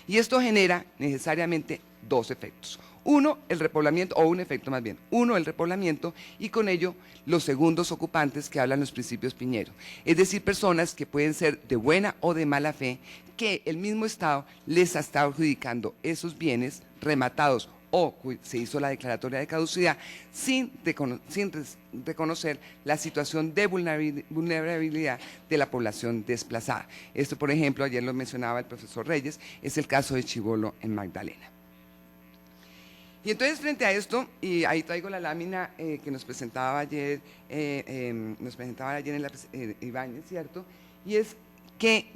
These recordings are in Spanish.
Y esto genera necesariamente dos efectos. Uno, el repoblamiento, o un efecto más bien. Uno, el repoblamiento, y con ello los segundos ocupantes que hablan los principios Piñero. Es decir, personas que pueden ser de buena o de mala fe, que el mismo Estado les está adjudicando esos bienes rematados o se hizo la declaratoria de caducidad sin reconocer la situación de vulnerabilidad de la población desplazada. Esto, por ejemplo, ayer lo mencionaba el profesor Reyes, es el caso de Chibolo en Magdalena. Y entonces, frente a esto, y ahí traigo la lámina que nos presentaba ayer, Ibáñez, ¿cierto? Y es que,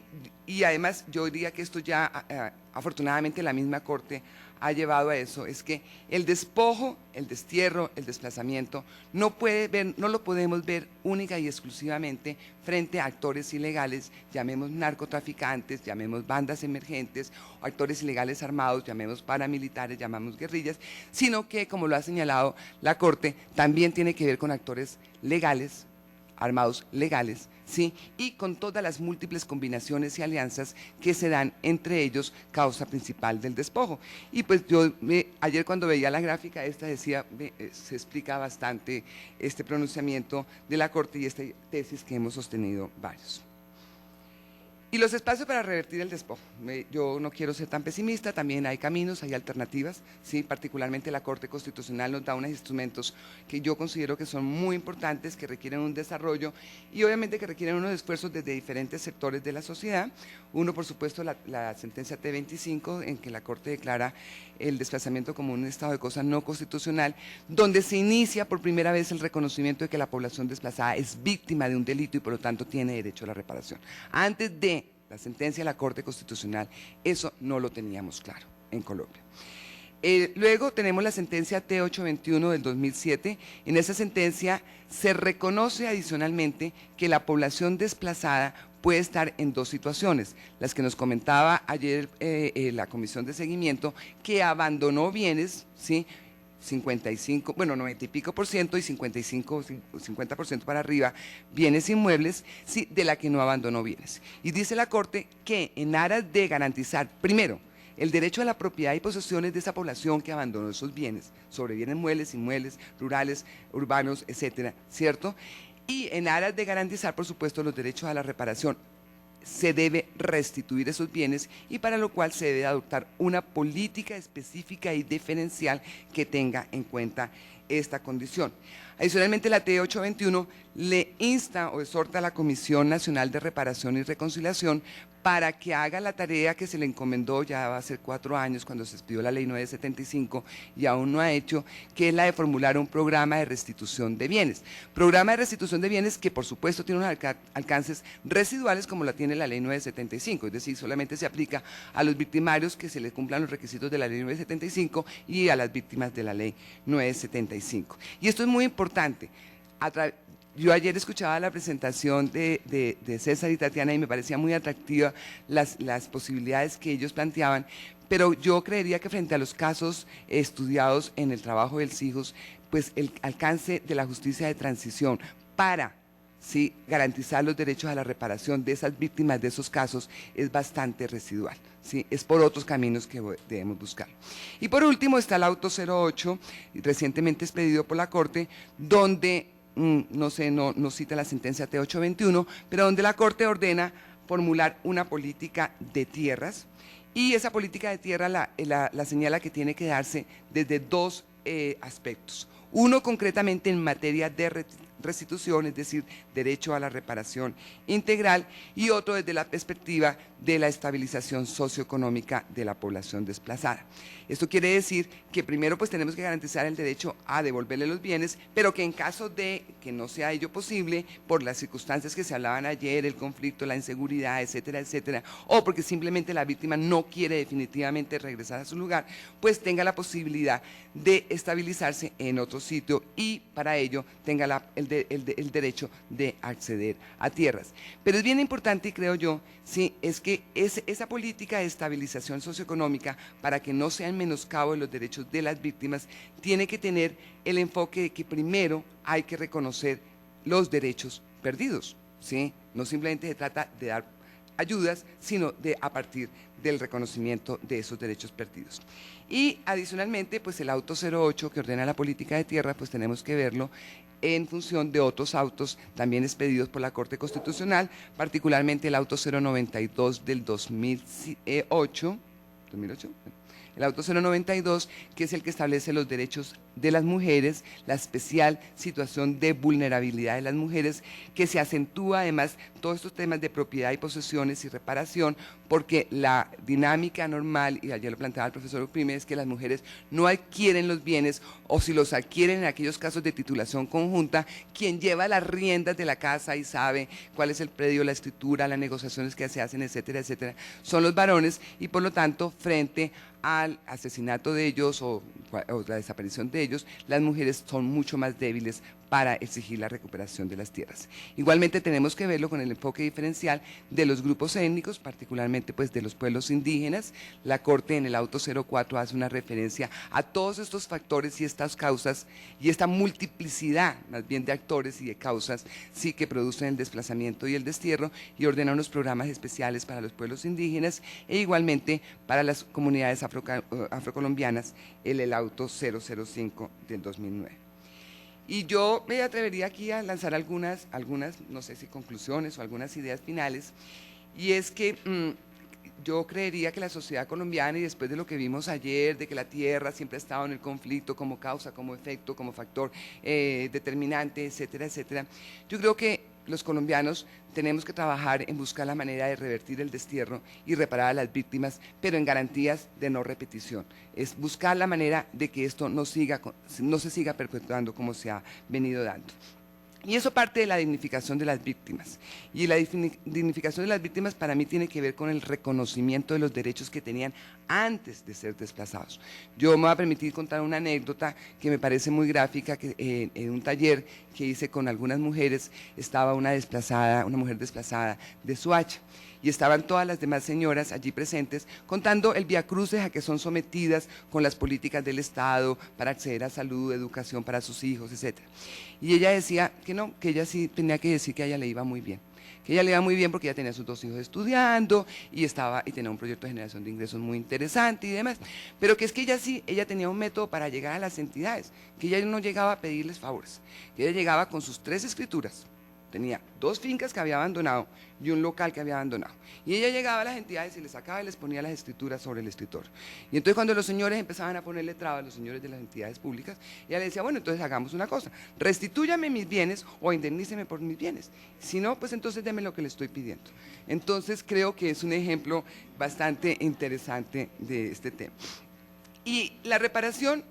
y además yo diría que esto ya, afortunadamente la misma Corte ha llevado a eso, es que el despojo, el destierro, el desplazamiento, no lo podemos ver única y exclusivamente frente a actores ilegales, llamemos narcotraficantes, llamemos bandas emergentes, o actores ilegales armados, llamemos paramilitares, llamamos guerrillas, sino que, como lo ha señalado la Corte, también tiene que ver con actores legales, armados legales, ¿sí? Y con todas las múltiples combinaciones y alianzas que se dan entre ellos, causa principal del despojo. Y pues yo ayer cuando veía la gráfica esta decía, se explica bastante este pronunciamiento de la Corte y esta tesis que hemos sostenido varios. Y los espacios para revertir el despojo. Yo no quiero ser tan pesimista, también hay caminos, hay alternativas, ¿sí? Particularmente la Corte Constitucional nos da unos instrumentos que yo considero que son muy importantes, que requieren un desarrollo y obviamente que requieren unos esfuerzos desde diferentes sectores de la sociedad. Uno, por supuesto, la sentencia T25, en que la Corte declara el desplazamiento como un estado de cosas no constitucional, donde se inicia por primera vez el reconocimiento de que la población desplazada es víctima de un delito y por lo tanto tiene derecho a la reparación. Antes de la sentencia de la Corte Constitucional, eso no lo teníamos claro en Colombia. Luego tenemos la sentencia T821 del 2007. En esa sentencia se reconoce adicionalmente que la población desplazada puede estar en dos situaciones, las que nos comentaba ayer la Comisión de Seguimiento, que abandonó bienes, ¿sí? 55, bueno, 90 y pico por ciento y 55, 50% para arriba, bienes inmuebles, sí, de la que no abandonó bienes. Y dice la Corte que en aras de garantizar, primero, el derecho a la propiedad y posesiones de esa población que abandonó esos bienes, sobre bienes muebles, inmuebles, rurales, urbanos, etcétera, ¿cierto? Y en aras de garantizar, por supuesto, los derechos a la reparación, se debe restituir esos bienes y para lo cual se debe adoptar una política específica y diferencial que tenga en cuenta esta condición. Adicionalmente, la T821 le insta o exhorta a la Comisión Nacional de Reparación y Reconciliación para que haga la tarea que se le encomendó, ya va a ser 4 años cuando se expidió la ley 975 y aún no ha hecho, que es la de formular un programa de restitución de bienes. Programa de restitución de bienes que por supuesto tiene unos alcances residuales como la tiene la ley 975, es decir, solamente se aplica a los victimarios que se les cumplan los requisitos de la ley 975 y a las víctimas de la ley 975. Y esto es muy importante. Yo ayer escuchaba la presentación de César y Tatiana y me parecía muy atractiva las posibilidades que ellos planteaban, pero yo creería que frente a los casos estudiados en el trabajo del CIJUS, pues el alcance de la justicia de transición para ¿sí? garantizar los derechos a la reparación de esas víctimas de esos casos es bastante residual, ¿sí? Es por otros caminos que debemos buscar. Y por último está el auto 08, recientemente expedido por la Corte, donde no cita la sentencia T821, pero donde la Corte ordena formular una política de tierras, y esa política de tierra la señala que tiene que darse desde dos aspectos. Uno, concretamente en materia de restitución, es decir, derecho a la reparación integral, y otro desde la perspectiva de la estabilización socioeconómica de la población desplazada. Esto quiere decir que primero pues tenemos que garantizar el derecho a devolverle los bienes, pero que en caso de que no sea ello posible, por las circunstancias que se hablaban ayer, el conflicto, la inseguridad, etcétera, etcétera, o porque simplemente la víctima no quiere definitivamente regresar a su lugar, pues tenga la posibilidad de estabilizarse en otro sitio y para ello tenga el derecho de acceder a tierras. Pero es bien importante, y creo yo, sí, es que esa política de estabilización socioeconómica, para que no sea en menoscabo de los derechos de las víctimas, tiene que tener el enfoque de que primero hay que reconocer los derechos perdidos, ¿sí? No simplemente se trata de dar ayudas, sino a partir del reconocimiento de esos derechos perdidos. Y adicionalmente, pues el auto 08 que ordena la política de tierra, pues tenemos que verlo en función de otros autos también expedidos por la Corte Constitucional, particularmente el auto 092 del 2008, el auto 092, que es el que establece los derechos de las mujeres, la especial situación de vulnerabilidad de las mujeres, que se acentúa además todos estos temas de propiedad y posesiones y reparación, porque la dinámica normal, y ayer lo planteaba el profesor Uprime, es que las mujeres no adquieren los bienes, o si los adquieren en aquellos casos de titulación conjunta, quien lleva las riendas de la casa y sabe cuál es el predio, la escritura, las negociaciones que se hacen, etcétera, etcétera, son los varones, y por lo tanto, frente al asesinato de ellos o la desaparición de ellos, las mujeres son mucho más débiles para exigir la recuperación de las tierras. Igualmente tenemos que verlo con el enfoque diferencial de los grupos étnicos, particularmente pues de los pueblos indígenas. La Corte en el auto 04 hace una referencia a todos estos factores y estas causas y esta multiplicidad más bien de actores y de causas sí que producen el desplazamiento y el destierro, y ordena unos programas especiales para los pueblos indígenas e igualmente para las comunidades afrocolombianas, el auto 005 del 2009. Y yo me atrevería aquí a lanzar algunas, no sé si conclusiones o algunas ideas finales, y es que yo creería que la sociedad colombiana, y después de lo que vimos ayer, de que la tierra siempre ha estado en el conflicto como causa, como efecto, como factor determinante, etcétera, etcétera, yo creo que los colombianos tenemos que trabajar en buscar la manera de revertir el destierro y reparar a las víctimas, pero en garantías de no repetición. Es buscar la manera de que esto no se siga perpetuando como se ha venido dando. Y eso parte de la dignificación de las víctimas. Y la dignificación de las víctimas para mí tiene que ver con el reconocimiento de los derechos que tenían antes de ser desplazados. Yo me voy a permitir contar una anécdota que me parece muy gráfica, que en un taller que hice con algunas mujeres, estaba una mujer desplazada de Soacha, y estaban todas las demás señoras allí presentes contando el viacrucis a que son sometidas con las políticas del Estado para acceder a salud, educación para sus hijos, etc. Y ella decía que no, que ella sí tenía que decir que a ella le iba muy bien, que ella le iba muy bien porque ella tenía sus 2 hijos estudiando y tenía un proyecto de generación de ingresos muy interesante y demás, pero que es que ella tenía un método para llegar a las entidades, que ella no llegaba a pedirles favores, que ella llegaba con sus 3 escrituras, tenía 2 fincas que había abandonado y un local que había abandonado. Y ella llegaba a las entidades y les sacaba y les ponía las escrituras sobre el escritorio. Y entonces cuando los señores empezaban a ponerle trabas, los señores de las entidades públicas, ella le decía, bueno, entonces hagamos una cosa, restitúyame mis bienes o indemníceme por mis bienes. Si no, pues entonces deme lo que le estoy pidiendo. Entonces creo que es un ejemplo bastante interesante de este tema. Y la reparación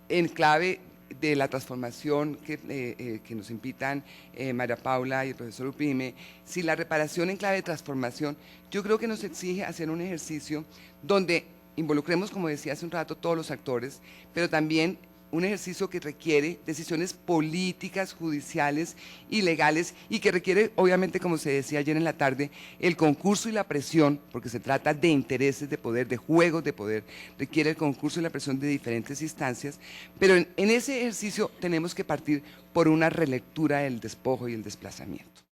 en clave de la transformación que nos invitan María Paula y el profesor Uprime, si la reparación en clave de transformación, yo creo que nos exige hacer un ejercicio donde involucremos, como decía hace un rato, todos los actores, pero también un ejercicio que requiere decisiones políticas, judiciales y legales, y que requiere, obviamente, como se decía ayer en la tarde, el concurso y la presión, porque se trata de intereses de poder, de juegos de poder, requiere el concurso y la presión de diferentes instancias, pero en ese ejercicio tenemos que partir por una relectura del despojo y el desplazamiento.